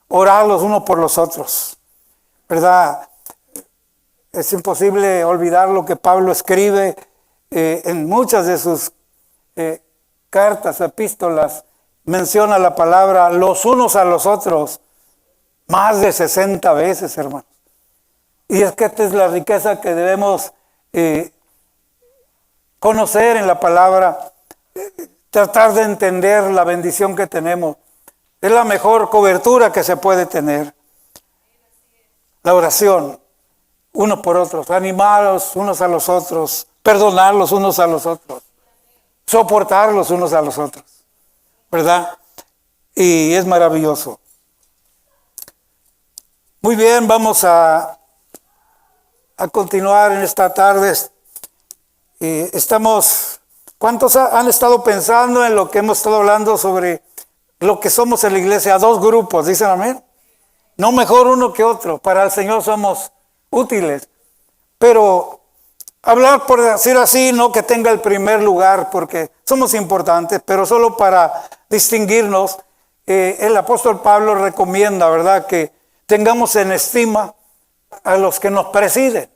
orar los unos por los otros, ¿verdad? Es imposible olvidar lo que Pablo escribe en muchas de sus cartas, epístolas. Menciona la palabra los unos a los otros más de 60 veces, hermanos. Y es que esta es la riqueza que debemos conocer en la palabra, tratar de entender la bendición que tenemos. Es la mejor cobertura que se puede tener. La oración, unos por otros, animarlos unos a los otros, perdonarlos unos a los otros, soportarlos unos a los otros, ¿verdad? Y es maravilloso. Muy bien, vamos a continuar en esta tarde. ¿Cuántos han estado pensando en lo que hemos estado hablando sobre lo que somos en la iglesia? Dos grupos, dicen amén. No mejor uno que otro, para el Señor somos útiles. Pero hablar, por decir así, no que tenga el primer lugar, porque somos importantes, pero solo para distinguirnos, el apóstol Pablo recomienda, ¿verdad?, que tengamos en estima a los que nos presiden,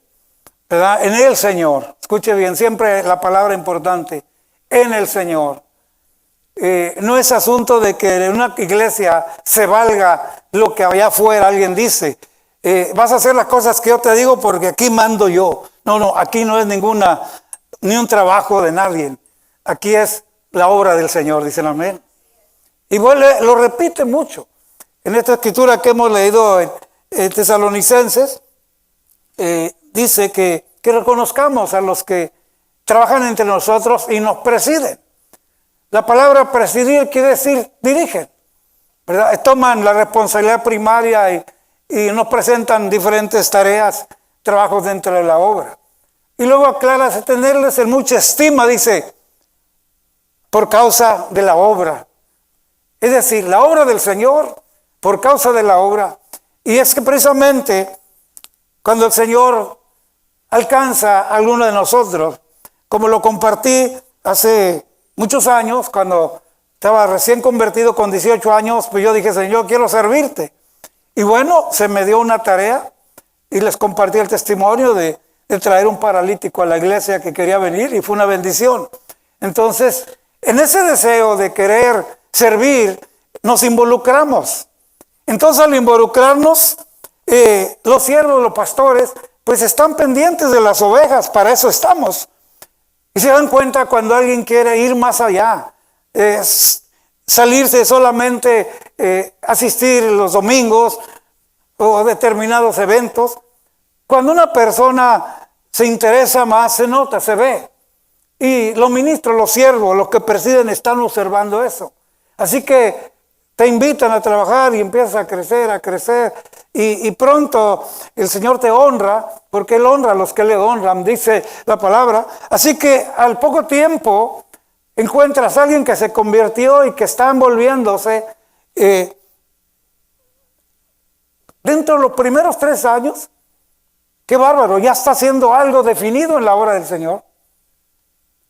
¿verdad? En el Señor. Escuche bien, siempre la palabra importante, en el Señor. No es asunto de que en una iglesia se valga lo que allá afuera alguien dice. Vas a hacer las cosas que yo te digo porque aquí mando yo. No, aquí no es ni un trabajo de nadie. Aquí es la obra del Señor, dicen amén. Y lo repite mucho. En esta escritura que hemos leído en Tesalonicenses, dice que reconozcamos a los que trabajan entre nosotros y nos presiden. La palabra presidir quiere decir dirigen, ¿verdad? Toman la responsabilidad primaria y nos presentan diferentes tareas, trabajos dentro de la obra. Y luego aclara tenerles en mucha estima, dice, por causa de la obra. Es decir, la obra del Señor, por causa de la obra. Y es que precisamente cuando el Señor alcanza a alguno de nosotros, como lo compartí hace muchos años, cuando estaba recién convertido con 18 años, pues yo dije, Señor, quiero servirte. Y bueno, se me dio una tarea y les compartí el testimonio de traer un paralítico a la iglesia que quería venir y fue una bendición. Entonces, en ese deseo de querer servir, nos involucramos. Entonces, al involucrarnos, los siervos, los pastores, pues están pendientes de las ovejas, para eso estamos. Y se dan cuenta cuando alguien quiere ir más allá, salirse solamente, asistir los domingos o a determinados eventos. Cuando una persona se interesa más, se nota, se ve. Y los ministros, los siervos, los que presiden están observando eso. Así que te invitan a trabajar y empiezas a crecer. Y pronto el Señor te honra, porque Él honra a los que le honran, dice la palabra. Así que al poco tiempo encuentras a alguien que se convirtió y que está envolviéndose. Dentro de los primeros 3 años, qué bárbaro, ya está haciendo algo definido en la obra del Señor.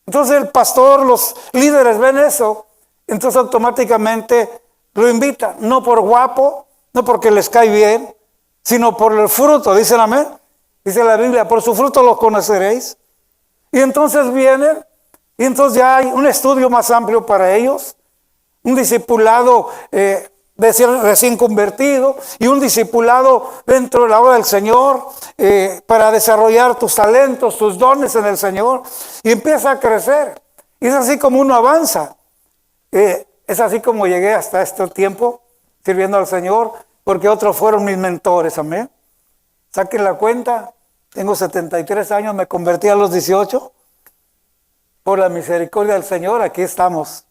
Entonces el pastor, los líderes ven eso, entonces automáticamente lo invitan, no por guapo, no porque les cae bien, sino por el fruto, dicen amén. Dice la Biblia, por su fruto los conoceréis. Y entonces vienen, y entonces ya hay un estudio más amplio para ellos, un discipulado de ser recién convertido y un discipulado dentro de la obra del Señor para desarrollar tus talentos, tus dones en el Señor, y empieza a crecer. Y es así como uno avanza. Es así como llegué hasta este tiempo sirviendo al Señor, porque otros fueron mis mentores, amén. Saquen la cuenta, tengo 73 años, me convertí a los 18. Por la misericordia del Señor, aquí estamos.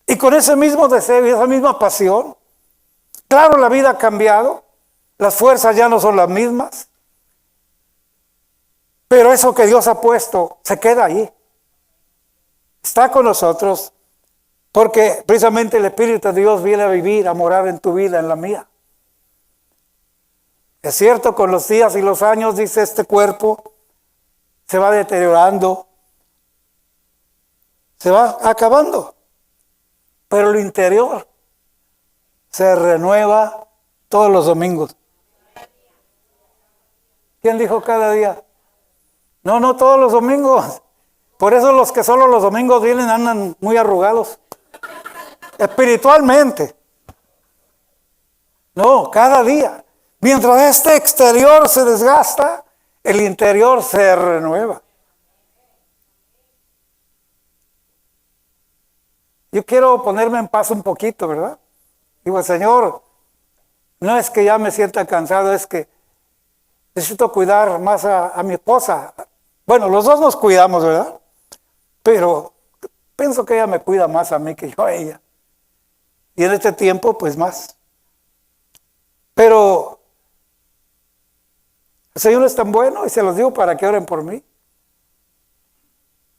Y con ese mismo deseo y esa misma pasión, claro, la vida ha cambiado, las fuerzas ya no son las mismas, pero eso que Dios ha puesto se queda ahí. Está con nosotros, porque precisamente el Espíritu de Dios viene a vivir, a morar en tu vida, en la mía. Es cierto, con los días y los años, dice, este cuerpo se va deteriorando, se va acabando, pero lo interior se renueva todos los domingos. ¿Quién dijo cada día? No, no todos los domingos. Por eso los que solo los domingos vienen andan muy arrugados. Espiritualmente. No, cada día. Mientras este exterior se desgasta, el interior se renueva. Yo quiero ponerme en paz un poquito, ¿verdad? Digo, Señor, no es que ya me sienta cansado, es que necesito cuidar más a mi esposa. Bueno, los dos nos cuidamos, ¿verdad? Pero pienso que ella me cuida más a mí que yo a ella. Y en este tiempo, pues más. Pero el Señor es tan bueno y se los digo para que oren por mí.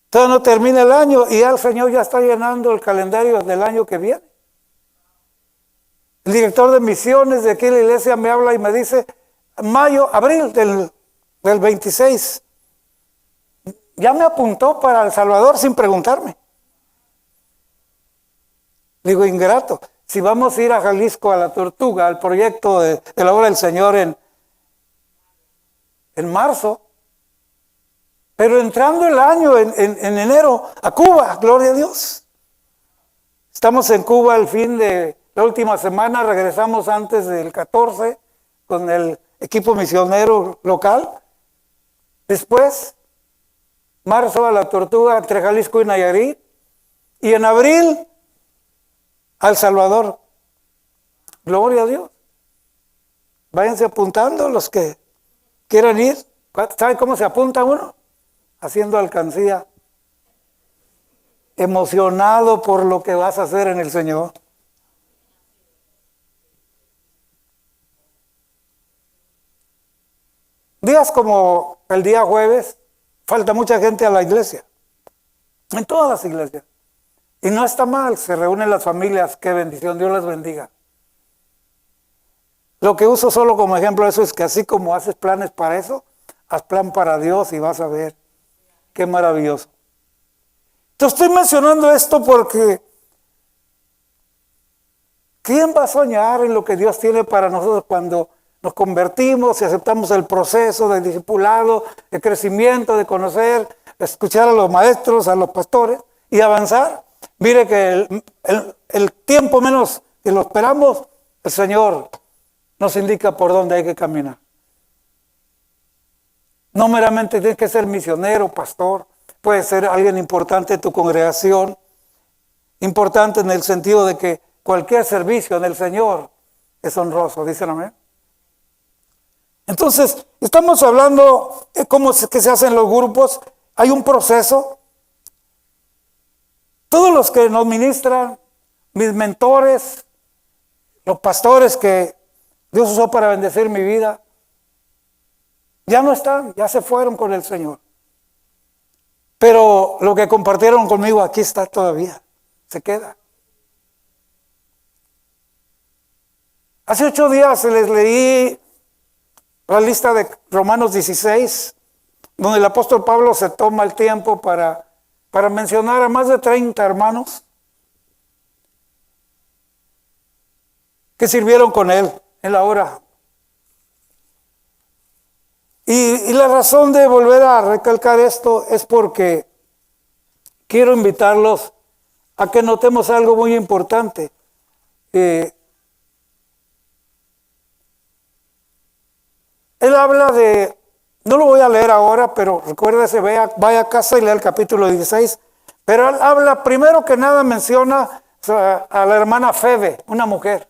Todavía no termina el año y ya el Señor ya está llenando el calendario del año que viene. El director de misiones de aquí en la iglesia me habla y me dice, abril del 26, ya me apuntó para El Salvador sin preguntarme. Digo, ingrato, si vamos a ir a Jalisco, a La Tortuga, al proyecto de la obra del Señor en marzo, pero entrando el año en enero a Cuba, gloria a Dios. Estamos en Cuba al fin de la última semana, regresamos antes del 14 con el equipo misionero local. Después, marzo a La Tortuga entre Jalisco y Nayarit. Y en abril, a El Salvador. Gloria a Dios. Váyanse apuntando los que quieran ir. ¿Sabe cómo se apunta uno? Haciendo alcancía. Emocionado por lo que vas a hacer en el Señor. Días como el día jueves, falta mucha gente a la iglesia. En todas las iglesias. Y no está mal, se reúnen las familias, qué bendición, Dios les bendiga. Lo que uso solo como ejemplo de eso es que así como haces planes para eso, haz plan para Dios y vas a ver qué maravilloso. Te estoy mencionando esto porque ¿quién va a soñar en lo que Dios tiene para nosotros cuando nos convertimos y aceptamos el proceso de discipulado, de crecimiento, de conocer, de escuchar a los maestros, a los pastores y avanzar? Mire que el tiempo menos que lo esperamos, el Señor nos indica por dónde hay que caminar. No meramente tienes que ser misionero, pastor, puede ser alguien importante en tu congregación, importante en el sentido de que cualquier servicio en el Señor es honroso, dicen amén. Entonces, estamos hablando de cómo que se hacen los grupos, hay un proceso. Todos los que nos ministran, mis mentores, los pastores que Dios usó para bendecir mi vida, ya no están, ya se fueron con el Señor. Pero lo que compartieron conmigo aquí está todavía, se queda. Hace 8 días les leí la lista de Romanos 16, donde el apóstol Pablo se toma el tiempo para mencionar a más de 30 hermanos que sirvieron con él en la obra. Y la razón de volver a recalcar esto es porque quiero invitarlos a que notemos algo muy importante. Él habla de, no lo voy a leer ahora, pero recuérdese, vaya a casa y lea el capítulo 16. Pero él habla, primero que nada menciona a la hermana Febe, una mujer.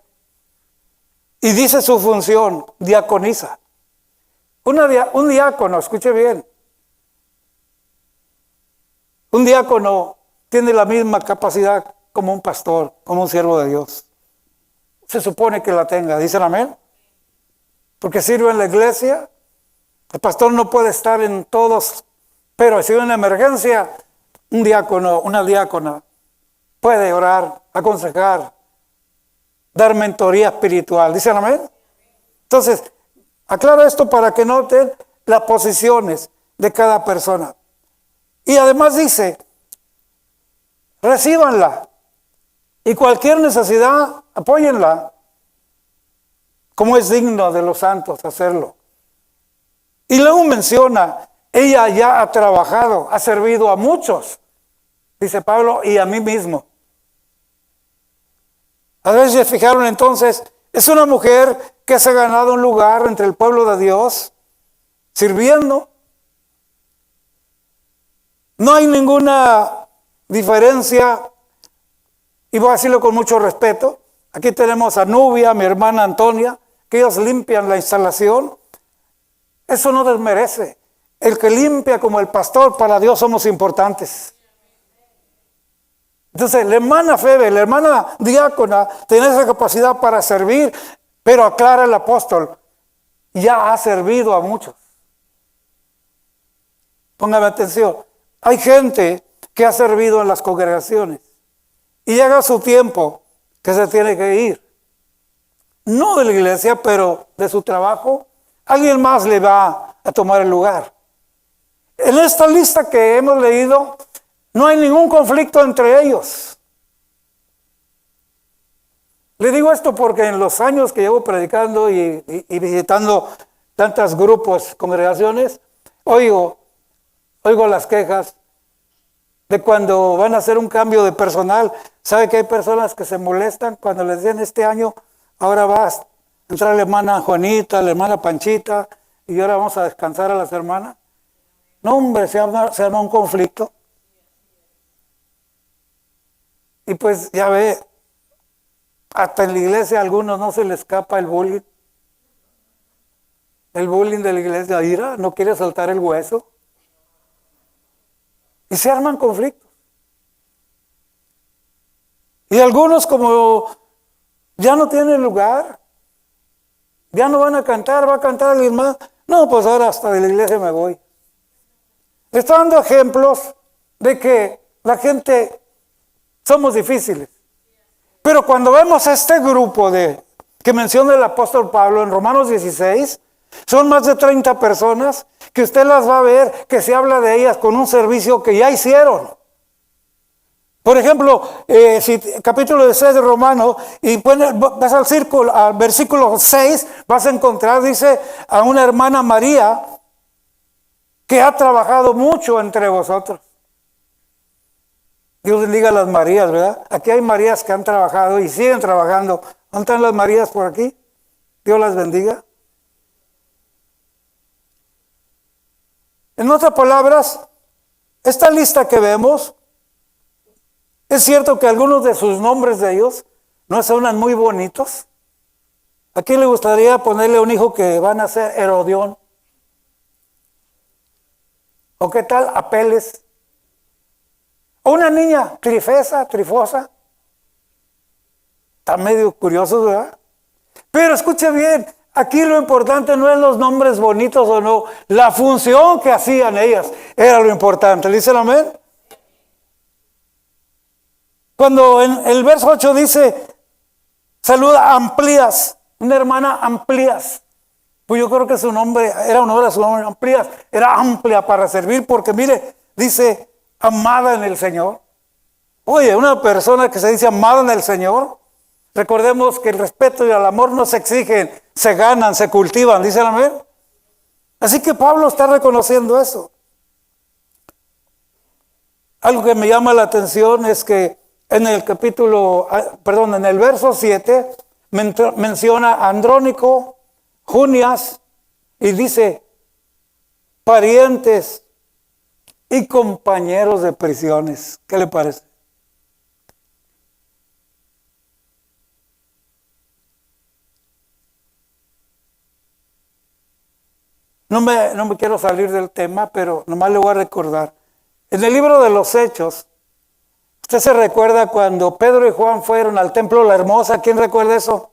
Y dice su función, diaconisa. Un diácono, escuche bien. Un diácono tiene la misma capacidad como un pastor, como un siervo de Dios. Se supone que la tenga, ¿dicen amén? Porque sirve en la iglesia. El pastor no puede estar en todos, pero si hay una emergencia, un diácono, una diácona puede orar, aconsejar, dar mentoría espiritual. ¿Dicen amén? Entonces, aclaro esto para que noten las posiciones de cada persona. Y además dice, recíbanla y cualquier necesidad, apóyenla. como es digno de los santos hacerlo. Y luego menciona, ella ya ha trabajado, ha servido a muchos, dice Pablo, y a mí mismo. A veces se fijaron entonces, es una mujer que se ha ganado un lugar entre el pueblo de Dios, sirviendo. No hay ninguna diferencia, y voy a decirlo con mucho respeto. Aquí tenemos a Nubia, mi hermana Antonia, que ellos limpian la instalación. Eso no desmerece. El que limpia como el pastor, para Dios somos importantes. Entonces, la hermana Febe, la hermana diácona, tiene esa capacidad para servir, pero aclara el apóstol, ya ha servido a muchos. Póngame atención. Hay gente que ha servido en las congregaciones y llega su tiempo que se tiene que ir. No de la iglesia, pero de su trabajo. Alguien más le va a tomar el lugar. En esta lista que hemos leído, no hay ningún conflicto entre ellos. Le digo esto porque en los años que llevo predicando y visitando tantos grupos, congregaciones, oigo las quejas de cuando van a hacer un cambio de personal. ¿Sabe que hay personas que se molestan cuando les dicen este año, ahora va a entrar la hermana Juanita, la hermana Panchita, y ahora vamos a descansar a las hermanas? No, hombre, se arma un conflicto. Y pues ya ve, hasta en la iglesia a algunos no se les escapa el bullying. El bullying de la iglesia, ira, no quiere soltar el hueso. Y se arman conflictos. Y algunos, como ya no tienen lugar, ya no van a cantar, va a cantar alguien más. No, pues ahora hasta de la iglesia me voy. Estoy dando ejemplos de que la gente somos difíciles. Pero cuando vemos a este grupo que menciona el apóstol Pablo en Romanos 16, son más de 30 personas que usted las va a ver, que se habla de ellas con un servicio que ya hicieron. Por ejemplo, si capítulo 6 de Romanos, y vas al versículo 6, vas a encontrar, dice, a una hermana María que ha trabajado mucho entre vosotros. Dios bendiga a las Marías, ¿verdad? Aquí hay Marías que han trabajado y siguen trabajando. ¿Dónde están las Marías por aquí? Dios las bendiga. En otras palabras, esta lista que vemos, es cierto que algunos de sus nombres de ellos no suenan muy bonitos. ¿A quién le gustaría ponerle un hijo que van a ser Herodión? ¿O qué tal Apeles? ¿O una niña Trifosa? Está medio curioso, ¿verdad? Pero escuche bien, aquí lo importante no es los nombres bonitos o no, la función que hacían ellas era lo importante. ¿Le dicen amén? Cuando en el verso 8 dice, saluda a Amplias, una hermana Amplias. Pues yo creo que su nombre, era honor a su nombre, Amplias, era amplia para servir, porque mire, dice, amada en el Señor. Oye, una persona que se dice amada en el Señor, recordemos que el respeto y el amor no se exigen, se ganan, se cultivan, ¿dicen amén? Así que Pablo está reconociendo eso. Algo que me llama la atención es que en el verso 7 menciona a Andrónico, Junias, y dice parientes y compañeros de prisiones. ¿Qué le parece? No me quiero salir del tema, pero nomás le voy a recordar. En el libro de los Hechos, usted se recuerda cuando Pedro y Juan fueron al templo La Hermosa. ¿Quién recuerda eso?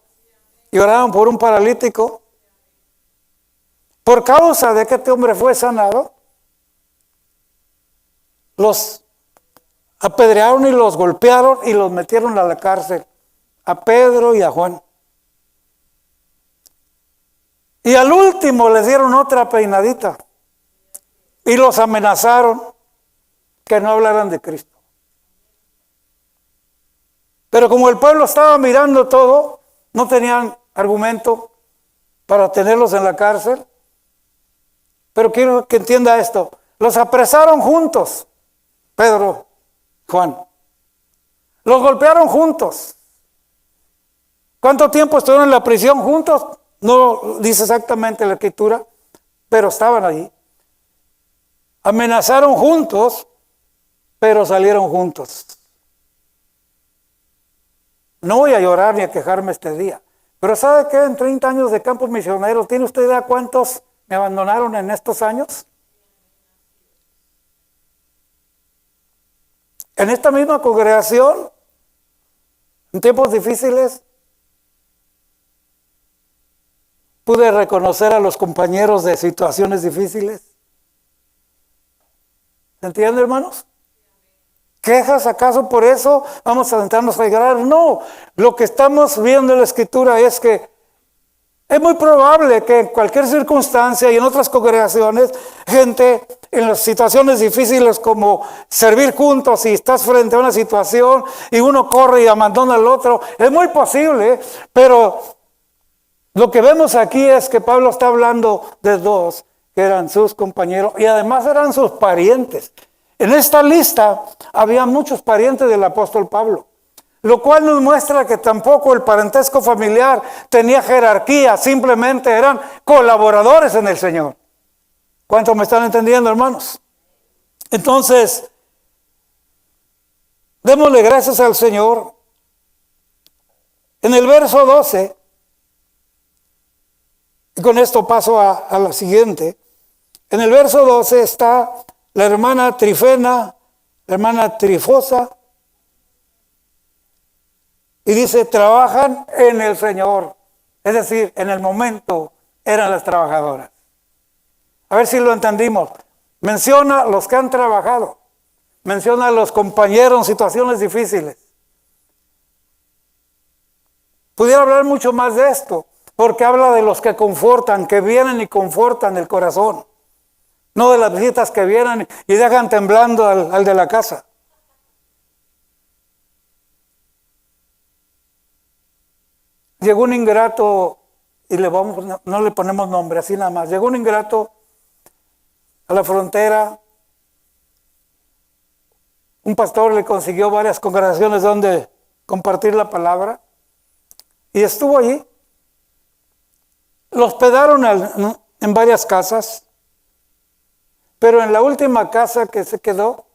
Y oraron por un paralítico. Por causa de que este hombre fue sanado, los apedrearon y los golpearon y los metieron a la cárcel, a Pedro y a Juan. Y al último les dieron otra peinadita y los amenazaron que no hablaran de Cristo. Pero como el pueblo estaba mirando todo, no tenían argumento, para tenerlos en la cárcel. Pero quiero que entienda esto. Los apresaron juntos, Pedro, Juan. Los golpearon juntos. ¿Cuánto tiempo estuvieron en la prisión juntos? No dice exactamente la escritura, pero estaban allí. Amenazaron juntos, pero salieron juntos. No voy a llorar ni a quejarme este día. Pero ¿sabe qué? En 30 años de campos misioneros, ¿tiene usted idea cuántos me abandonaron en estos años? En esta misma congregación, en tiempos difíciles, pude reconocer a los compañeros de situaciones difíciles. ¿Se entiende, hermanos? ¿Quejas acaso por eso? ¿Vamos a sentarnos a llorar? No, lo que estamos viendo en la escritura es que es muy probable que en cualquier circunstancia y en otras congregaciones, gente en las situaciones difíciles como servir juntos y estás frente a una situación y uno corre y abandona al otro, es muy posible, pero lo que vemos aquí es que Pablo está hablando de dos que eran sus compañeros y además eran sus parientes. En esta lista había muchos parientes del apóstol Pablo, lo cual nos muestra que tampoco el parentesco familiar tenía jerarquía, simplemente eran colaboradores en el Señor. ¿Cuántos me están entendiendo, hermanos? Entonces, démosle gracias al Señor. En el verso 12, y con esto paso a la siguiente, en el verso 12 está la hermana Trifena, la hermana Trifosa, y dice, trabajan en el Señor. Es decir, en el momento eran las trabajadoras. A ver si lo entendimos. Menciona los que han trabajado. Menciona a los compañeros en situaciones difíciles. Pudiera hablar mucho más de esto, porque habla de los que confortan, que vienen y confortan el corazón. No de las visitas que vienen y dejan temblando al de la casa. Llegó un ingrato, y no le ponemos nombre, así nada más. Llegó un ingrato a la frontera. Un pastor le consiguió varias congregaciones donde compartir la palabra. Y estuvo allí. Lo hospedaron en varias casas. Pero en la última casa que se quedó,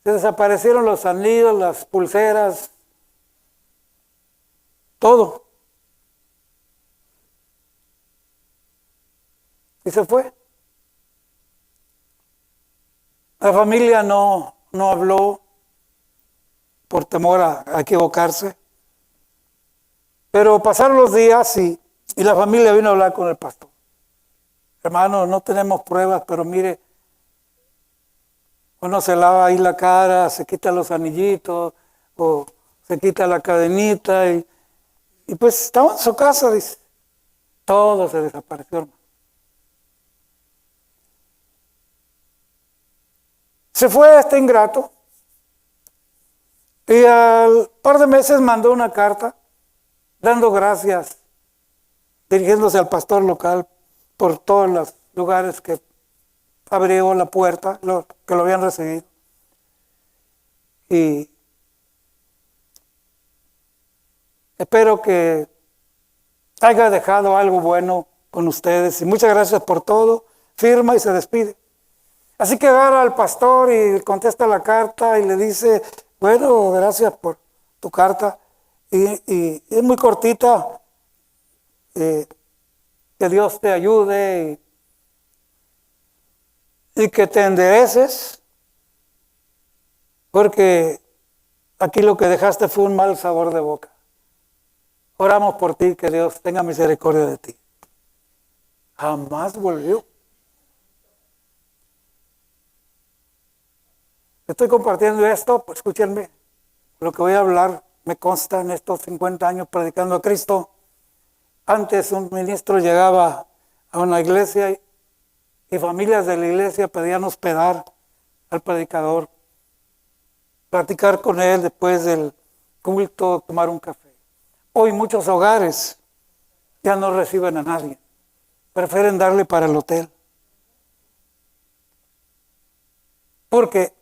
se desaparecieron los anillos, las pulseras, todo. Y se fue. La familia no habló por temor a equivocarse. Pero pasaron los días y la familia vino a hablar con el pastor. Hermano, no tenemos pruebas, pero mire, uno se lava ahí la cara, se quita los anillitos, o se quita la cadenita, y pues estaba en su casa, dice. Todo se desapareció, hermano. Se fue este ingrato, y al par de meses mandó una carta, dando gracias, dirigiéndose al pastor local, por todos los lugares que abrió la puerta, que lo habían recibido. Y espero que haya dejado algo bueno con ustedes. Y muchas gracias por todo. Firma y se despide. Así que agarra al pastor y contesta la carta y le dice, bueno, gracias por tu carta. Y es muy cortita. Que Dios te ayude y que te endereces, porque aquí lo que dejaste fue un mal sabor de boca. Oramos por ti, que Dios tenga misericordia de ti. Jamás volvió. Estoy compartiendo esto, pues escúchenme, lo que voy a hablar me consta en estos 50 años predicando a Cristo. Antes un ministro llegaba a una iglesia y familias de la iglesia pedían hospedar al predicador, platicar con él después del culto, tomar un café. Hoy muchos hogares ya no reciben a nadie. Prefieren darle para el hotel. Porque,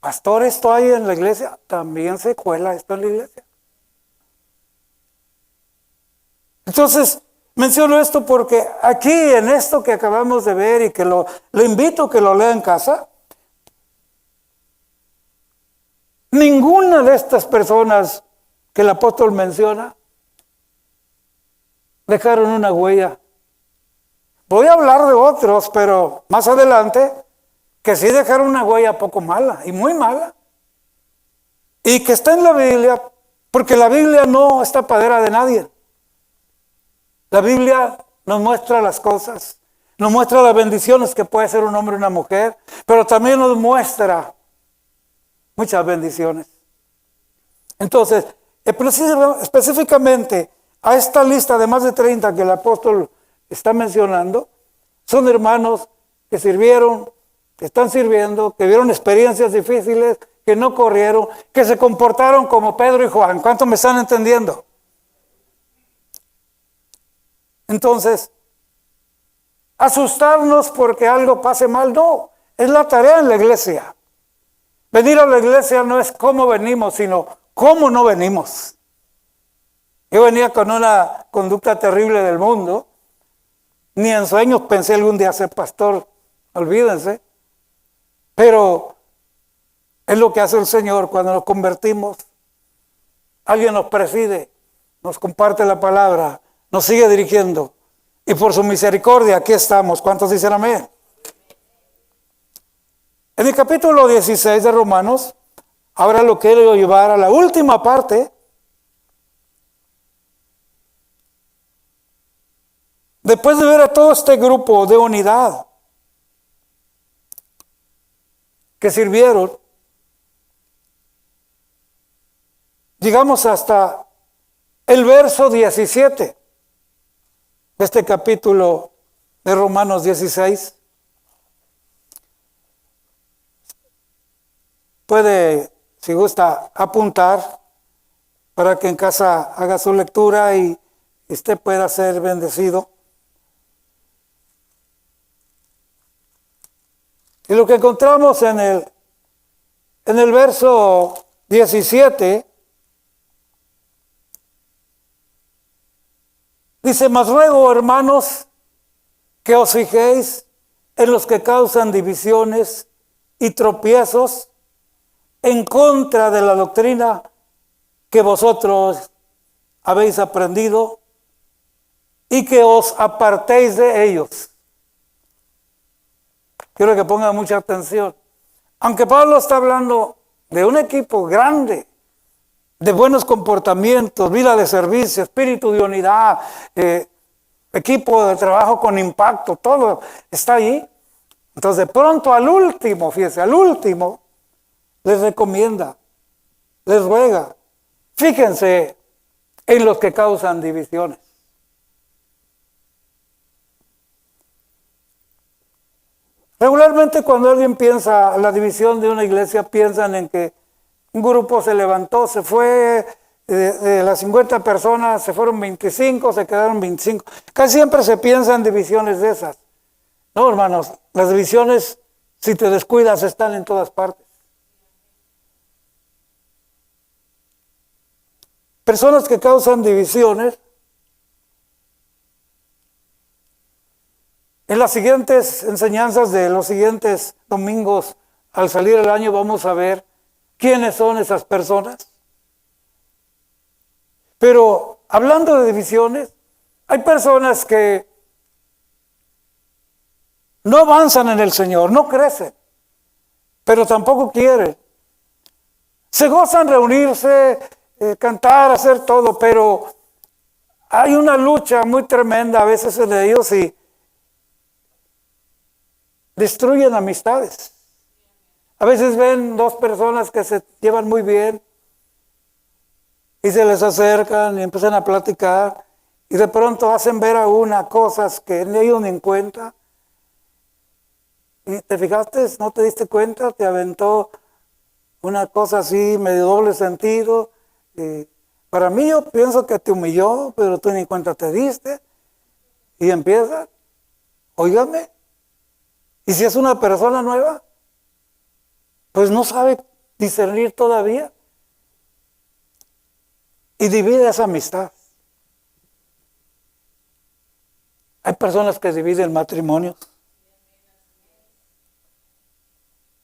pastor, esto hay en la iglesia. También se cuela esto en la iglesia. Entonces, menciono esto porque aquí en esto que acabamos de ver y que le invito a que lo lea en casa, ninguna de estas personas que el apóstol menciona dejaron una huella. Voy a hablar de otros, pero más adelante, que sí dejaron una huella poco mala y muy mala. Y que está en la Biblia, porque la Biblia no está tapadera de nadie. La Biblia nos muestra las cosas, nos muestra las bendiciones que puede ser un hombre o una mujer, pero también nos muestra muchas bendiciones. Entonces, específicamente a esta lista de más de 30 que el apóstol está mencionando, son hermanos que sirvieron, que están sirviendo, que vieron experiencias difíciles, que no corrieron, que se comportaron como Pedro y Juan. ¿Cuántos me están entendiendo? Entonces, asustarnos porque algo pase mal, no, es la tarea en la iglesia. Venir a la iglesia no es cómo venimos, sino cómo no venimos. Yo venía con una conducta terrible del mundo, ni en sueños pensé algún día ser pastor, olvídense, pero es lo que hace el Señor cuando nos convertimos. Alguien nos preside, nos comparte la palabra, nos sigue dirigiendo. Y por su misericordia aquí estamos. ¿Cuántos dicen amén? En el capítulo 16 de Romanos, ahora lo quiero llevar a la última parte. Después de ver a todo este grupo de unidad que sirvieron, llegamos hasta el verso 17 de este capítulo de Romanos 16. Puede, si gusta, apuntar para que en casa haga su lectura y usted pueda ser bendecido. Y lo que encontramos en el verso 17, dice: mas ruego, hermanos, que os fijéis en los que causan divisiones y tropiezos en contra de la doctrina que vosotros habéis aprendido, y que os apartéis de ellos. Quiero que pongan mucha atención. Aunque Pablo está hablando de un equipo grande, de buenos comportamientos, vida de servicio, espíritu de unidad, equipo de trabajo con impacto, todo está ahí. Entonces, de pronto al último, fíjense, al último, les recomienda, les ruega, fíjense en los que causan divisiones. Regularmente cuando alguien piensa en la división de una iglesia, piensan en que un grupo se levantó, se fue, de las 50 personas se fueron 25, se quedaron 25. Casi siempre se piensa en divisiones de esas. No, hermanos, las divisiones, si te descuidas, están en todas partes. Personas que causan divisiones. En las siguientes enseñanzas de los siguientes domingos, al salir el año, vamos a ver quiénes son esas personas. Pero hablando de divisiones, hay personas que no avanzan en el Señor, no crecen, pero tampoco quieren. Se gozan reunirse, cantar, hacer todo, pero hay una lucha muy tremenda a veces en ellos y destruyen amistades. A veces ven dos personas que se llevan muy bien y se les acercan y empiezan a platicar y de pronto hacen ver a una cosas que ni ellos ni en cuenta. ¿Y te fijaste? ¿No te diste cuenta? Te aventó una cosa así, medio doble sentido. Para mí yo pienso que te humilló, pero tú ni cuenta te diste. Y empieza, óigame, y si es una persona nueva, pues no sabe discernir todavía. Y divide esa amistad. Hay personas que dividen matrimonios,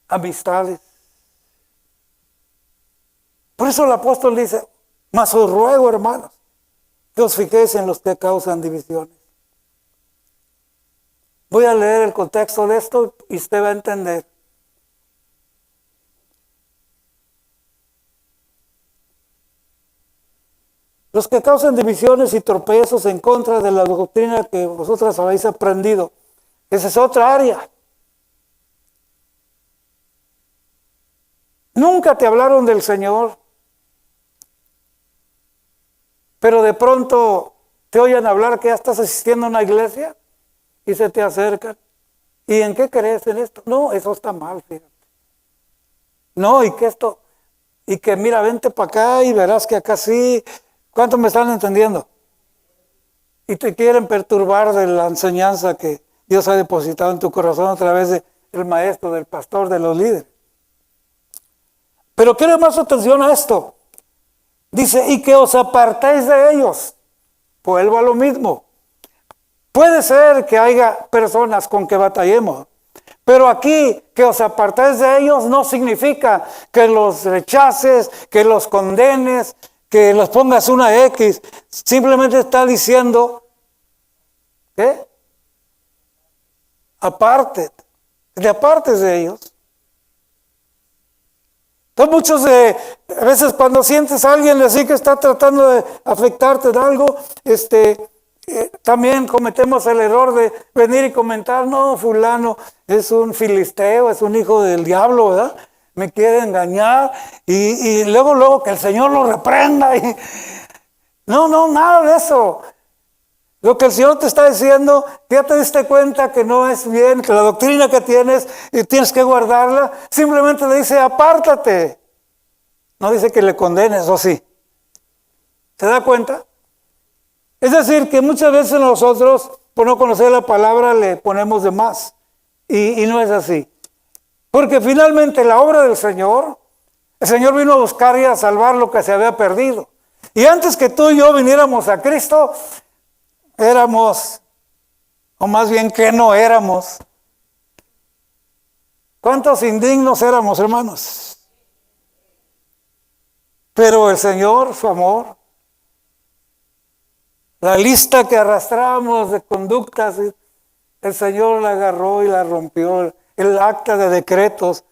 amistades. Por eso el apóstol dice, mas os ruego, hermanos, que os fijéis en los que causan divisiones. Voy a leer el contexto de esto y usted va a entender. Los que causan divisiones y tropiezos en contra de la doctrina que vosotras habéis aprendido. Esa es otra área. Nunca te hablaron del Señor, pero de pronto te oyen hablar que ya estás asistiendo a una iglesia y se te acercan. ¿Y en qué crees en esto? No, eso está mal, fíjate. No, y que esto, y que mira, vente para acá y verás que acá sí. ¿Cuántos me están entendiendo? Y te quieren perturbar de la enseñanza que Dios ha depositado en tu corazón a través del maestro, del pastor, de los líderes. Pero quiero más atención a esto. Dice, y que os apartéis de ellos. Vuelvo a lo mismo. Puede ser que haya personas con que batallemos, pero aquí que os apartéis de ellos no significa que los rechaces, que los condenes, que los pongas una X. Simplemente está diciendo, ¿qué? Aparte, te apartes de ellos. Entonces muchos a veces cuando sientes a alguien así que está tratando de afectarte de algo, también cometemos el error de venir y comentar, no, fulano es un filisteo, es un hijo del diablo, ¿verdad? Me quiere engañar y luego que el Señor lo reprenda. No, nada de eso. Lo que el Señor te está diciendo, ya te diste cuenta que no es bien, que la doctrina que tienes y tienes que guardarla, simplemente le dice, apártate. No dice que le condenes, ¿o sí? ¿Se da cuenta? Es decir, que muchas veces nosotros, por no conocer la palabra, le ponemos de más. Y no es así. Porque finalmente la obra del Señor, el Señor vino a buscar y a salvar lo que se había perdido. Y antes que tú y yo viniéramos a Cristo, éramos, o más bien que no éramos. ¿Cuántos indignos éramos, hermanos? Pero el Señor, su amor, la lista que arrastrábamos de conductas, el Señor la agarró y la rompió. El acta de decretos,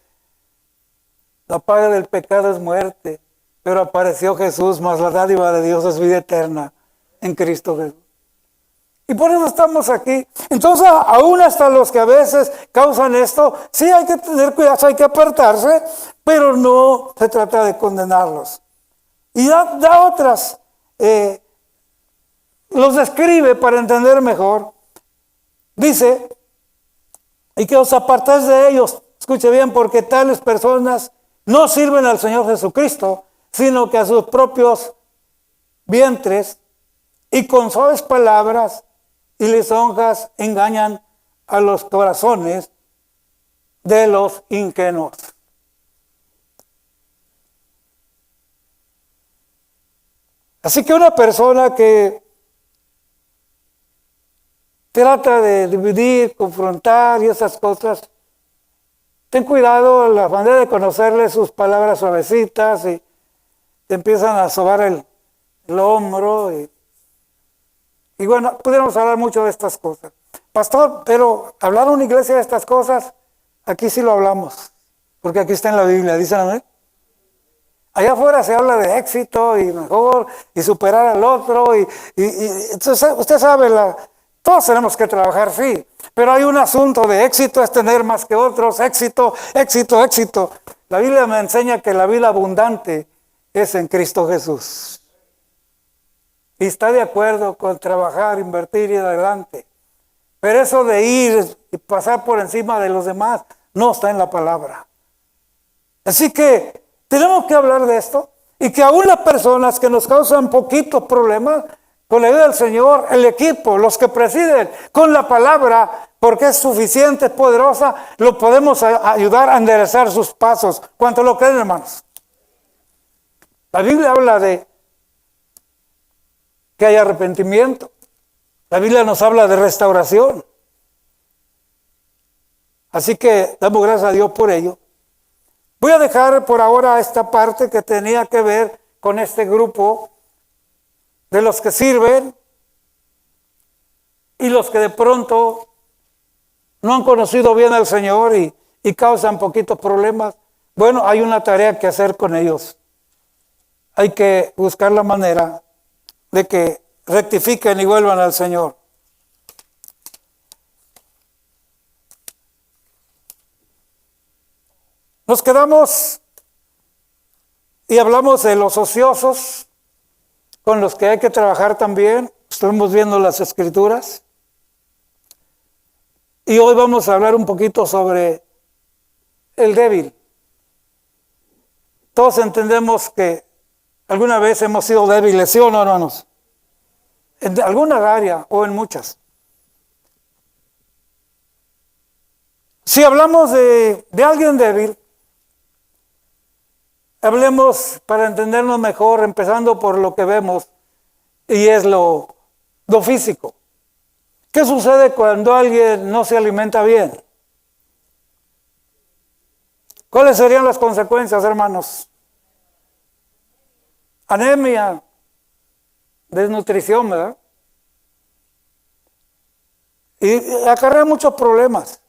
la paga del pecado es muerte, pero apareció Jesús, más la dádiva de Dios es vida eterna en Cristo Jesús. Y por eso estamos aquí. Entonces, aún hasta los que a veces causan esto, sí hay que tener cuidado, hay que apartarse, pero no se trata de condenarlos. Y da otras, los describe para entender mejor. Dice, y que os apartéis de ellos, escuche bien, porque tales personas no sirven al Señor Jesucristo, sino que a sus propios vientres, y con suaves palabras y lisonjas engañan a los corazones de los ingenuos. Así que una persona que trata de dividir, confrontar y esas cosas, ten cuidado la manera de conocerle sus palabras suavecitas y te empiezan a sobar el hombro y bueno, pudiéramos hablar mucho de estas cosas. Pastor, pero hablar a una iglesia de estas cosas, aquí sí lo hablamos, porque aquí está en la Biblia, ¿dicen amén? Allá afuera se habla de éxito y mejor, y superar al otro, y entonces usted sabe, todos tenemos que trabajar, sí, pero hay un asunto de éxito, es tener más que otros, éxito. La Biblia me enseña que la vida abundante es en Cristo Jesús. Y está de acuerdo con trabajar, invertir y ir adelante. Pero eso de ir y pasar por encima de los demás no está en la palabra. Así que tenemos que hablar de esto. Y que aún las personas que nos causan poquitos problemas, con la ayuda del Señor, el equipo, los que presiden, con la palabra, porque es suficiente, es poderosa, lo podemos ayudar a enderezar sus pasos. ¿Cuánto lo creen, hermanos? La Biblia habla de que hay arrepentimiento. La Biblia nos habla de restauración. Así que damos gracias a Dios por ello. Voy a dejar por ahora esta parte que tenía que ver con este grupo de los que sirven y los que de pronto no han conocido bien al Señor y causan poquitos problemas. Bueno, hay una tarea que hacer con ellos. Hay que buscar la manera de que rectifiquen y vuelvan al Señor. Nos quedamos y hablamos de los ociosos, con los que hay que trabajar también. Estuvimos viendo las Escrituras. Y hoy vamos a hablar un poquito sobre el débil. Todos entendemos que alguna vez hemos sido débiles, ¿sí o no, hermanos? En alguna área o en muchas. Si hablamos de alguien débil, hablemos para entendernos mejor, empezando por lo que vemos, y es lo físico. ¿Qué sucede cuando alguien no se alimenta bien? ¿Cuáles serían las consecuencias, hermanos? Anemia, desnutrición, ¿verdad? Y acarrea muchos problemas.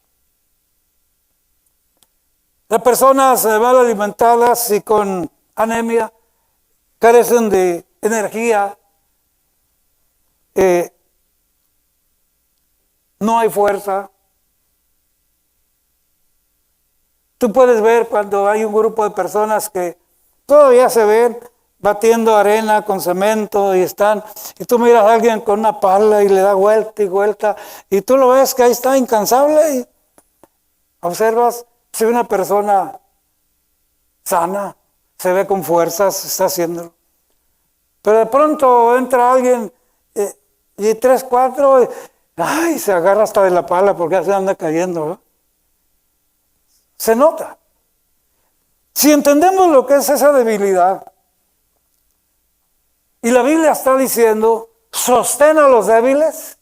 Las personas mal alimentadas y con anemia carecen de energía, no hay fuerza. Tú puedes ver cuando hay un grupo de personas que todavía se ven batiendo arena con cemento y tú miras a alguien con una pala y le da vuelta y vuelta y tú lo ves que ahí está incansable y observas. Si una persona sana, se ve con fuerzas, está haciéndolo. Pero de pronto entra alguien y 3, 4, se agarra hasta de la pala porque ya se anda cayendo, ¿no? Se nota. Si entendemos lo que es esa debilidad, y la Biblia está diciendo, sostén a los débiles,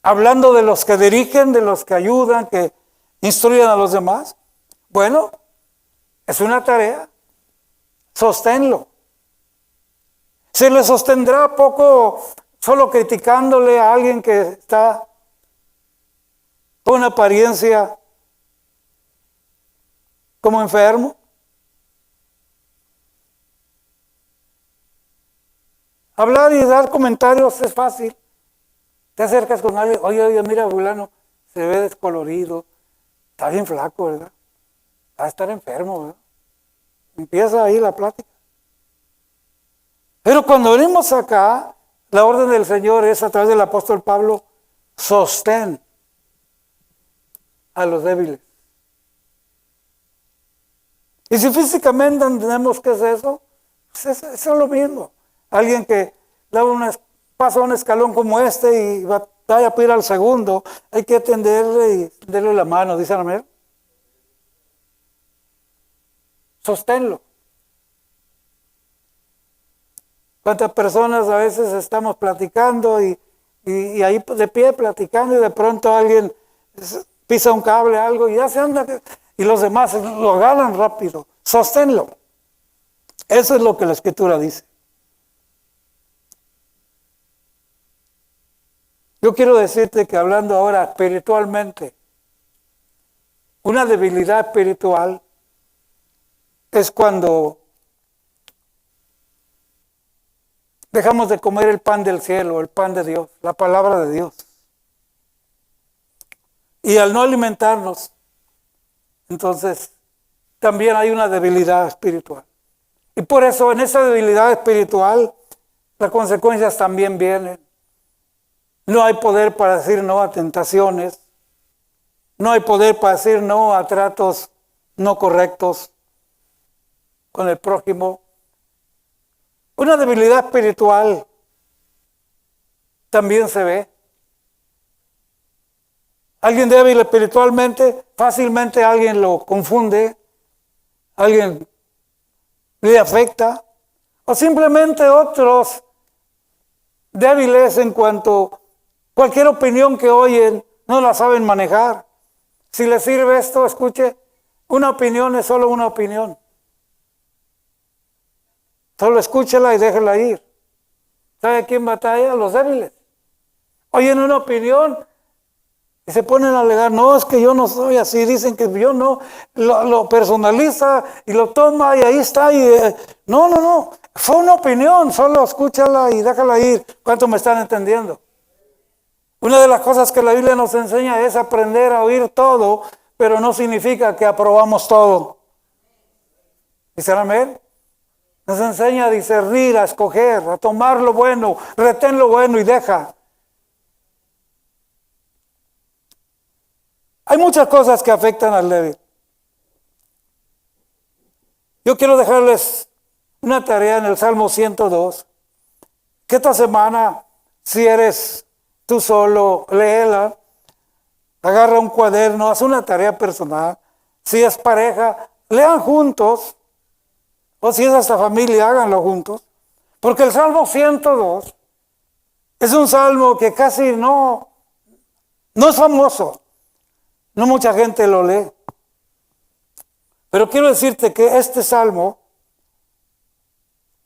hablando de los que dirigen, de los que ayudan, que instruyen a los demás. Bueno, es una tarea. Sosténlo. Se le sostendrá poco solo criticándole a alguien que está con una apariencia como enfermo. Hablar y dar comentarios es fácil. Te acercas con alguien, oye, mira, fulano, se ve descolorido. Está bien flaco, ¿verdad? Va a estar enfermo, ¿verdad? Empieza ahí la plática. Pero cuando venimos acá, la orden del Señor es a través del apóstol Pablo, sostén a los débiles. Y si entendemos qué es eso, pues es lo mismo. Alguien que pasa un escalón como este y vaya a ir al segundo, hay que atenderle y darle la mano, dice amén. Sosténlo. ¿Cuántas personas a veces estamos platicando y ahí de pie platicando y de pronto alguien pisa un cable, algo y ya se anda y los demás lo agarran rápido? Sosténlo. Eso es lo que la Escritura dice. Yo quiero decirte que hablando ahora espiritualmente, una debilidad espiritual es cuando dejamos de comer el pan del cielo, el pan de Dios, la palabra de Dios. Y al no alimentarnos, entonces también hay una debilidad espiritual. Y por eso en esa debilidad espiritual las consecuencias también vienen. No hay poder para decir no a tentaciones. No hay poder para decir no a tratos no correctos con el prójimo. Una debilidad espiritual también se ve. Alguien débil espiritualmente, fácilmente alguien lo confunde, alguien le afecta, o simplemente otros débiles en cuanto cualquier opinión que oyen no la saben manejar. Si les sirve esto, escuche, una opinión es solo una opinión. Solo escúchela y déjela ir. ¿Sabe quién batalla? Los débiles. Oyen una opinión y se ponen a alegar, no, es que yo no soy así, dicen que yo no, lo personaliza y lo toma y ahí está. No, fue una opinión, solo escúchala y déjala ir. ¿Cuánto me están entendiendo? Una de las cosas que la Biblia nos enseña es aprender a oír todo, pero no significa que aprobamos todo. ¿Dicen amén? Nos enseña a discernir, a escoger, a tomar lo bueno, retén lo bueno y deja. Hay muchas cosas que afectan al débil. Yo quiero dejarles una tarea en el Salmo 102, que esta semana, si eres tú solo, léela, agarra un cuaderno, haz una tarea personal. Si es pareja, lean juntos. O si es hasta familia, háganlo juntos. Porque el Salmo 102 es un salmo que casi no es famoso. No mucha gente lo lee. Pero quiero decirte que este salmo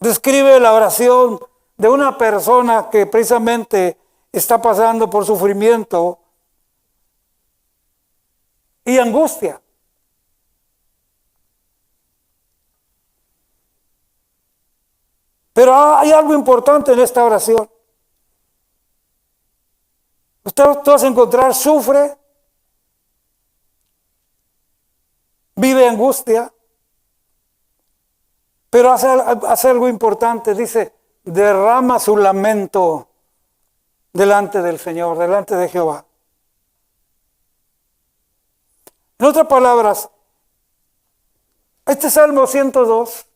describe la oración de una persona que precisamente está pasando por sufrimiento y angustia. Pero hay algo importante en esta oración. Tú vas a encontrar, sufre, vive angustia, pero hace algo importante, dice, derrama su lamento delante del Señor, delante de Jehová. En otras palabras, este Salmo 102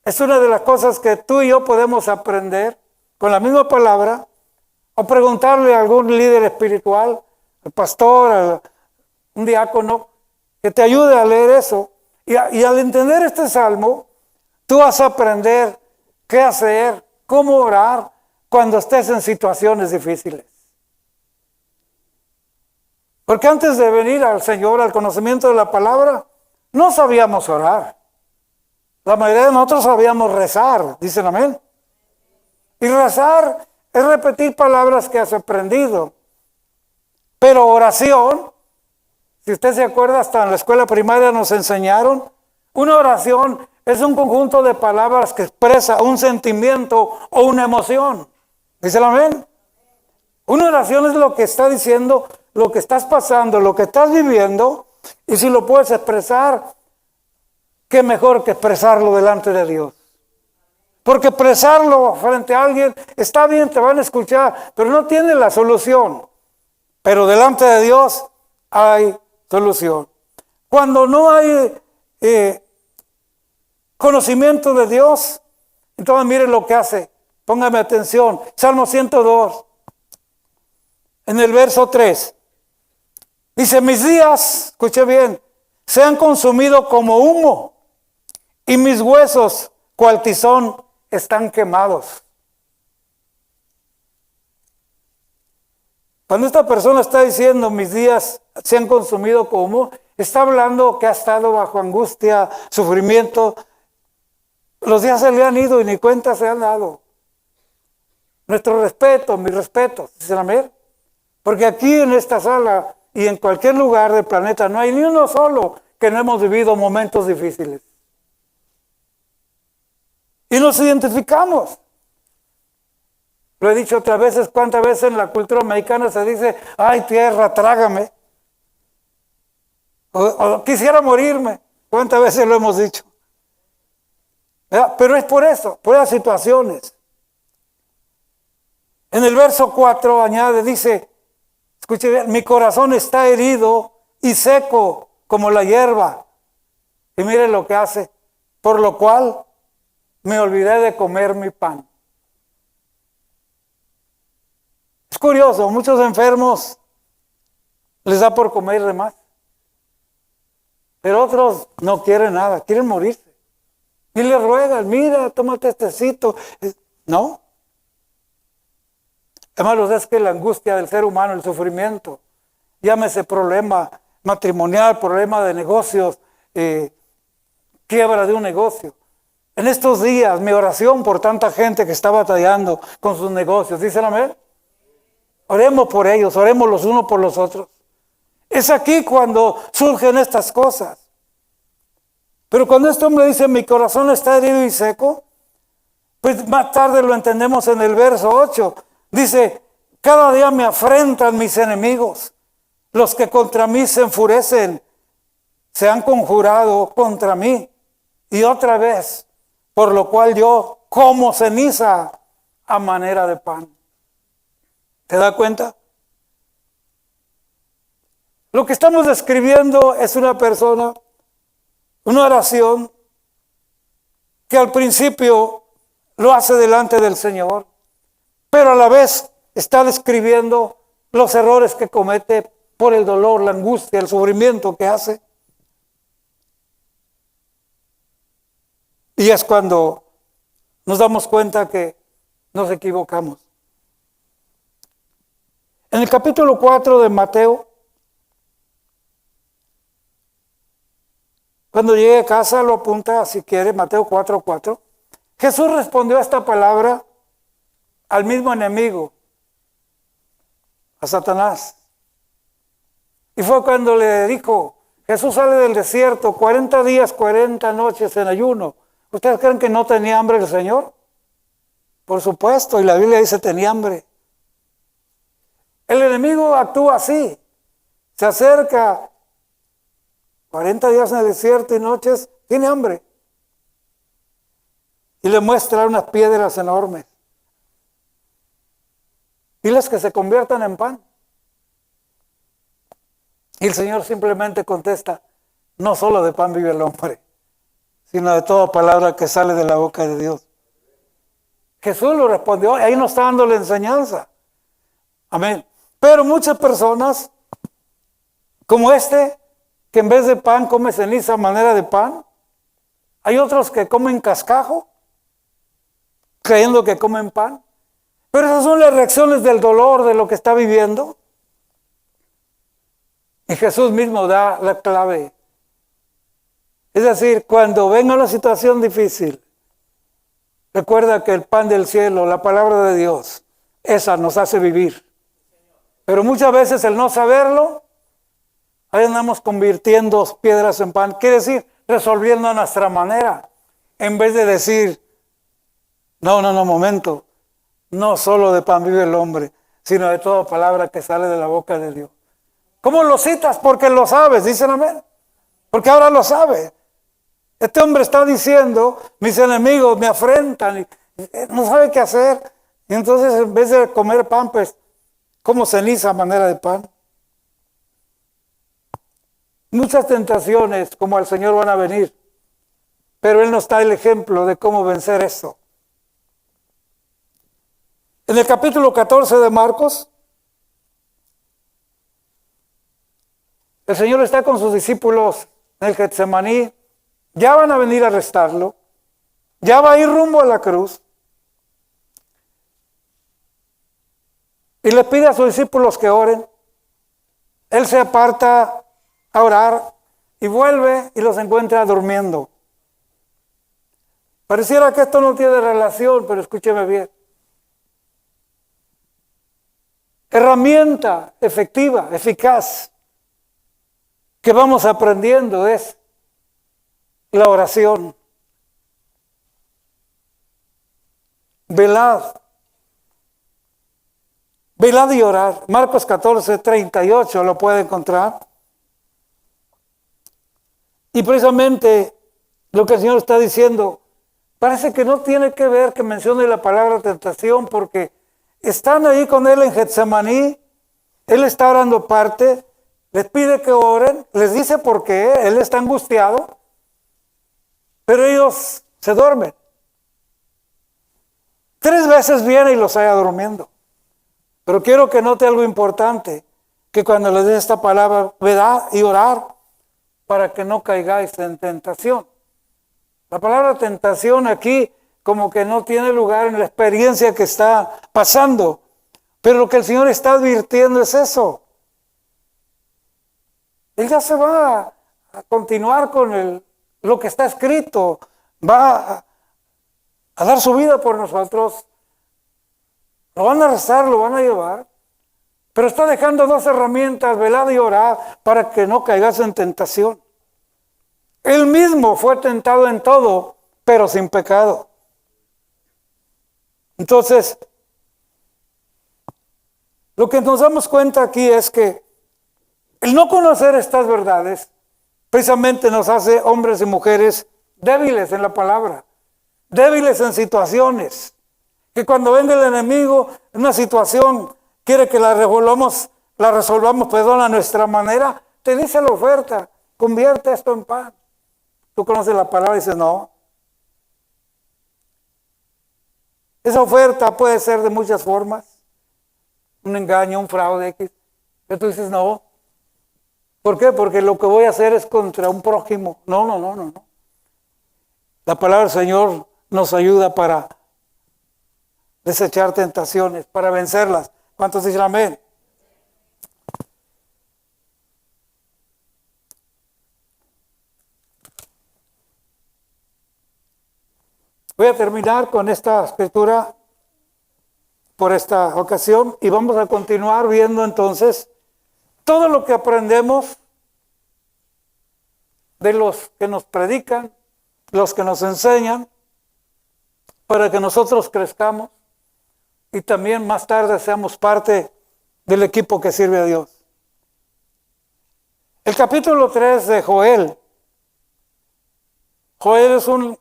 es una de las cosas que tú y yo podemos aprender con la misma palabra, o preguntarle a algún líder espiritual, al pastor, un diácono, que te ayude a leer eso. Y al entender este salmo, tú vas a aprender qué hacer, cómo orar cuando estés en situaciones difíciles. Porque antes de venir al Señor, al conocimiento de la palabra, no sabíamos orar. La mayoría de nosotros sabíamos rezar, dicen amén. Y rezar es repetir palabras que has aprendido. Pero oración, si usted se acuerda, hasta en la escuela primaria nos enseñaron, una oración es un conjunto de palabras que expresa un sentimiento o una emoción. ¿Dicen amén? Una oración es lo que está diciendo, lo que estás pasando, lo que estás viviendo, y si lo puedes expresar, qué mejor que expresarlo delante de Dios. Porque expresarlo frente a alguien está bien, te van a escuchar, pero no tiene la solución. Pero delante de Dios hay solución. Cuando no hay conocimiento de Dios, entonces mire lo que hace. Póngame atención. Salmo 102, en el verso 3. Dice, mis días, escuche bien, se han consumido como humo y mis huesos, cual tizón, están quemados. Cuando esta persona está diciendo mis días se han consumido como humo, está hablando que ha estado bajo angustia, sufrimiento. Los días se le han ido y ni cuenta se han dado. Nuestro respeto, mi respeto, ¿dicen amén? Porque aquí en esta sala y en cualquier lugar del planeta no hay ni uno solo que no hemos vivido momentos difíciles. Y nos identificamos. Lo he dicho otras veces, cuántas veces en la cultura mexicana se dice, ay tierra, trágame. O quisiera morirme. ¿Cuántas veces lo hemos dicho? ¿Verdad? Pero es por eso, por las situaciones. En el verso 4 añade, dice, escuche bien, mi corazón está herido y seco como la hierba. Y mire lo que hace, por lo cual me olvidé de comer mi pan. Es curioso, muchos enfermos les da por comer de más. Pero otros no quieren nada, quieren morirse. Y le ruegan, mira, tómate este tecito. No. Hermanos, es que la angustia del ser humano, el sufrimiento, llámese problema matrimonial, problema de negocios, quiebra de un negocio. En estos días, mi oración por tanta gente que está batallando con sus negocios, ¿dicen amén? Oremos por ellos, oremos los unos por los otros. Es aquí cuando surgen estas cosas. Pero cuando este hombre dice, mi corazón está herido y seco, pues más tarde lo entendemos en el verso 8. Dice, cada día me afrentan mis enemigos, los que contra mí se enfurecen, se han conjurado contra mí. Y otra vez, por lo cual yo como ceniza a manera de pan. ¿Te das cuenta? Lo que estamos describiendo es una persona, una oración, que al principio lo hace delante del Señor, pero a la vez está describiendo los errores que comete por el dolor, la angustia, el sufrimiento que hace. Y es cuando nos damos cuenta que nos equivocamos. En el capítulo 4 de Mateo, cuando llegue a casa lo apunta si quiere, Mateo 4:4. Jesús respondió a esta palabra al mismo enemigo, a Satanás. Y fue cuando le dijo, Jesús sale del desierto, 40 días, 40 noches en ayuno. ¿Ustedes creen que no tenía hambre el Señor? Por supuesto, y la Biblia dice tenía hambre. El enemigo actúa así, se acerca 40 días en el desierto y noches, tiene hambre. Y le muestra unas piedras enormes. Diles que se conviertan en pan. Y el Señor simplemente contesta, no solo de pan vive el hombre, sino de toda palabra que sale de la boca de Dios. Jesús lo respondió, ahí nos está dando la enseñanza. Amén. Pero muchas personas, como este, que en vez de pan come ceniza a manera de pan, hay otros que comen cascajo, creyendo que comen pan. Pero esas son las reacciones del dolor de lo que está viviendo. Y Jesús mismo da la clave. Es decir, cuando venga una situación difícil, recuerda que el pan del cielo, la palabra de Dios, esa nos hace vivir. Pero muchas veces el no saberlo, ahí andamos convirtiendo piedras en pan. Quiere decir, resolviendo a nuestra manera. En vez de decir, no, momento. No solo de pan vive el hombre, sino de toda palabra que sale de la boca de Dios. ¿Cómo lo citas? Porque lo sabes, dicen amén. Porque ahora lo sabe. Este hombre está diciendo, mis enemigos me afrentan, y no sabe qué hacer. Y entonces en vez de comer pan, pues, como ceniza a manera de pan. Muchas tentaciones como al Señor van a venir, pero Él nos da el ejemplo de cómo vencer esto. En el capítulo 14 de Marcos, el Señor está con sus discípulos en el Getsemaní, ya van a venir a arrestarlo, ya va a ir rumbo a la cruz, y le pide a sus discípulos que oren. Él se aparta a orar y vuelve y los encuentra durmiendo. Pareciera que esto no tiene relación, pero escúcheme bien. Herramienta efectiva, eficaz, que vamos aprendiendo es la oración. Velad. Velad y orad. Marcos 14:38 lo puede encontrar. Y precisamente lo que el Señor está diciendo, parece que no tiene que ver que mencione la palabra tentación, porque están ahí con Él en Getsemaní, Él está orando aparte, les pide que oren, les dice por qué, Él está angustiado, pero ellos se duermen. 3 veces viene y los haya durmiendo. Pero quiero que note algo importante, que cuando les dé esta palabra, vedad y orar para que no caigáis en tentación. La palabra tentación aquí como que no tiene lugar en la experiencia que está pasando, pero lo que el Señor está advirtiendo es eso. Él ya se va a continuar con lo que está escrito, va a dar su vida por nosotros, lo van a arrestar, lo van a llevar, pero está dejando 2 herramientas, velad y orad, para que no caigas en tentación. Él mismo fue tentado en todo, pero sin pecado. Entonces, lo que nos damos cuenta aquí es que el no conocer estas verdades precisamente nos hace hombres y mujeres débiles en la palabra, débiles en situaciones, que cuando venga el enemigo en una situación quiere que la resolvamos, a nuestra manera, te dice la oferta, convierte esto en pan. Tú conoces la palabra y dices no. Esa oferta puede ser de muchas formas, un engaño, un fraude X, pero tú dices no. ¿Por qué? Porque lo que voy a hacer es contra un prójimo. No. La palabra del Señor nos ayuda para desechar tentaciones, para vencerlas. ¿Cuántos dicen amén? Voy a terminar con esta escritura por esta ocasión y vamos a continuar viendo entonces todo lo que aprendemos de los que nos predican, los que nos enseñan, para que nosotros crezcamos y también más tarde seamos parte del equipo que sirve a Dios. El capítulo 3 de Joel. Joel es un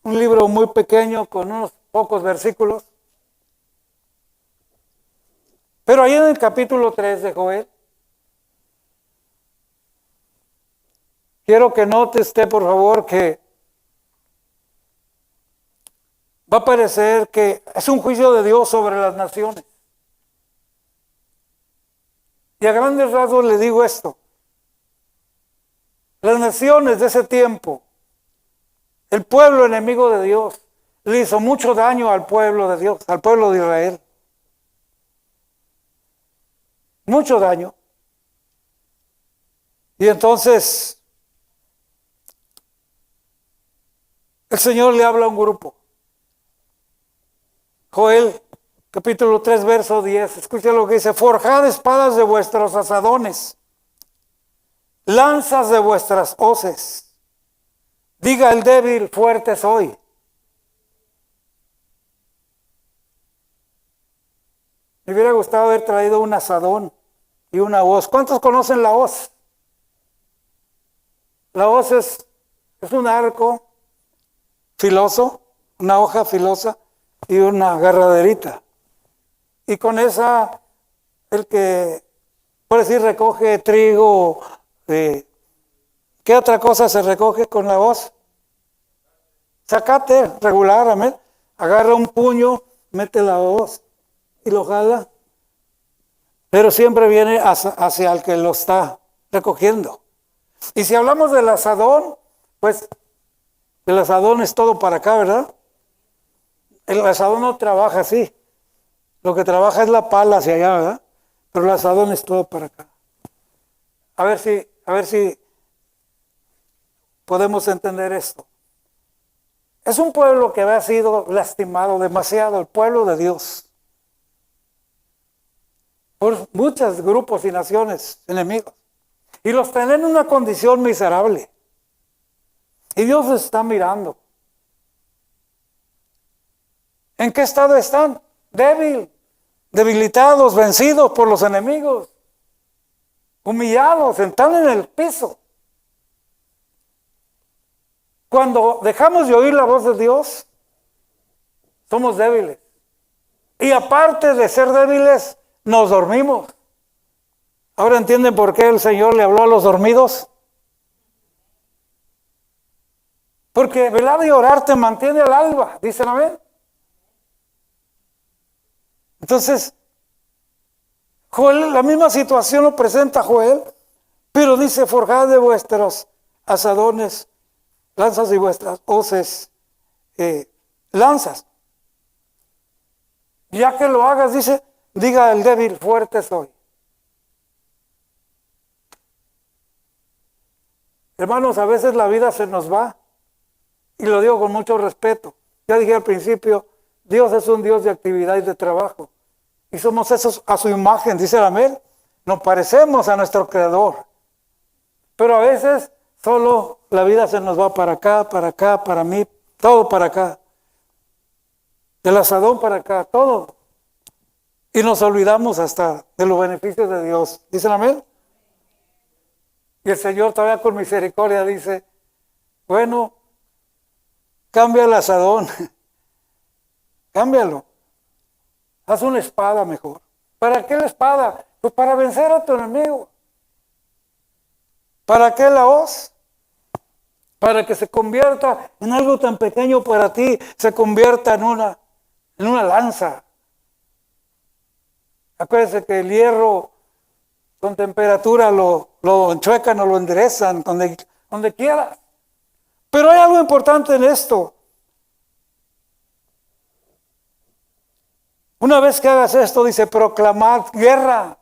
libro muy pequeño con unos pocos versículos. Pero ahí en el capítulo 3 de Joel, quiero que note usted, por favor, que va a parecer que es un juicio de Dios sobre las naciones. Y a grandes rasgos le digo esto. Las naciones de ese tiempo, el pueblo enemigo de Dios, le hizo mucho daño al pueblo de Dios, al pueblo de Israel. Mucho daño. Y entonces, el Señor le habla a un grupo. Joel, capítulo 3, verso 10. Escucha lo que dice: forjad espadas de vuestros asadones, lanzas de vuestras hoces. Diga el débil, fuerte soy. Me hubiera gustado haber traído un asadón y una hoz. ¿Cuántos conocen la hoz? La hoz es un arco filoso, una hoja filosa y una agarraderita. Y con esa, el que, por decir, recoge trigo, ¿qué otra cosa se recoge con la hoz? Zacate, regular, amén. Agarra un puño, mete la hoz y lo jala. Pero siempre viene hacia el que lo está recogiendo. Y si hablamos del asadón, pues el asadón es todo para acá, ¿verdad? El asadón no trabaja así. Lo que trabaja es la pala hacia allá, ¿verdad? Pero el asadón es todo para acá. A ver si podemos entender esto. Es un pueblo que había sido lastimado demasiado, el pueblo de Dios, por muchos grupos y naciones enemigos. Y los tienen en una condición miserable. Y Dios está mirando. ¿En qué estado están? Debilitados, vencidos por los enemigos, humillados, están en el piso. Cuando dejamos de oír la voz de Dios, somos débiles. Y aparte de ser débiles, nos dormimos. ¿Ahora entienden por qué el Señor le habló a los dormidos? Porque velar y orar te mantiene al alba, dicen amén. Entonces, Joel, la misma situación lo presenta Joel, pero dice, forjad de vuestros asadones, lanzas y vuestras hoces, lanzas. Ya que lo hagas, dice, diga el débil, fuerte soy. Hermanos, a veces la vida se nos va, y lo digo con mucho respeto. Ya dije al principio, Dios es un Dios de actividad y de trabajo, y somos esos a su imagen, dice el amén. Nos parecemos a nuestro Creador, pero a veces solo la vida se nos va para acá, para mí, todo para acá, del asadón para acá, todo, y nos olvidamos hasta de los beneficios de Dios, dice el amén. Y el Señor todavía con misericordia dice, bueno, cambia el asadón, cámbialo, haz una espada mejor. ¿Para qué la espada? Pues para vencer a tu enemigo. ¿Para qué la hoz? Para que se convierta en algo tan pequeño para ti, se convierta en una lanza. Acuérdense que el hierro con temperatura lo enchuecan o lo enderezan donde quieras. Pero hay algo importante en esto. Una vez que hagas esto, dice, proclamad guerra.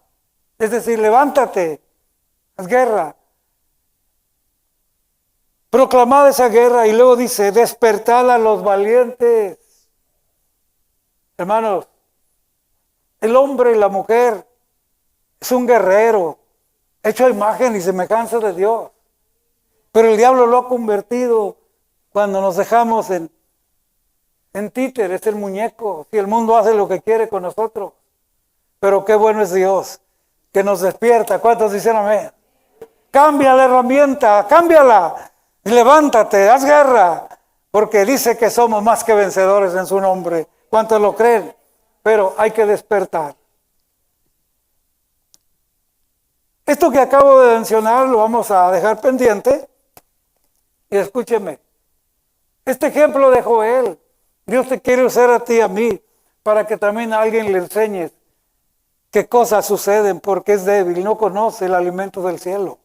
Es decir, levántate, haz guerra. Proclamad esa guerra y luego dice, despertad a los valientes. Hermanos, el hombre y la mujer es un guerrero, hecho a imagen y semejanza de Dios. Pero el diablo lo ha convertido cuando nos dejamos en títeres, el muñeco. Si el mundo hace lo que quiere con nosotros. Pero qué bueno es Dios, que nos despierta. ¿Cuántos dicen amén? Cambia la herramienta, cámbiala. Y levántate, haz guerra. Porque dice que somos más que vencedores en su nombre. ¿Cuántos lo creen? Pero hay que despertar. Esto que acabo de mencionar lo vamos a dejar pendiente. Y escúcheme. Este ejemplo de Joel, Dios te quiere usar a ti y a mí para que también a alguien le enseñes qué cosas suceden porque es débil, no conoce el alimento del cielo,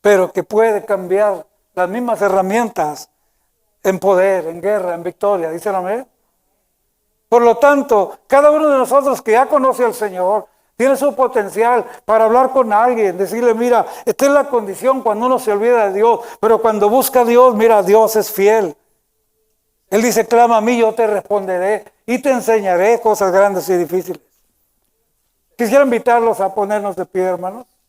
pero que puede cambiar las mismas herramientas en poder, en guerra, en victoria, dice el amén. Por lo tanto, cada uno de nosotros que ya conoce al Señor tiene su potencial para hablar con alguien, decirle, mira, esta es la condición cuando uno se olvida de Dios, pero cuando busca a Dios, mira, Dios es fiel. Él dice, clama a mí, yo te responderé y te enseñaré cosas grandes y difíciles. Quisiera invitarlos a ponernos de pie, hermanos.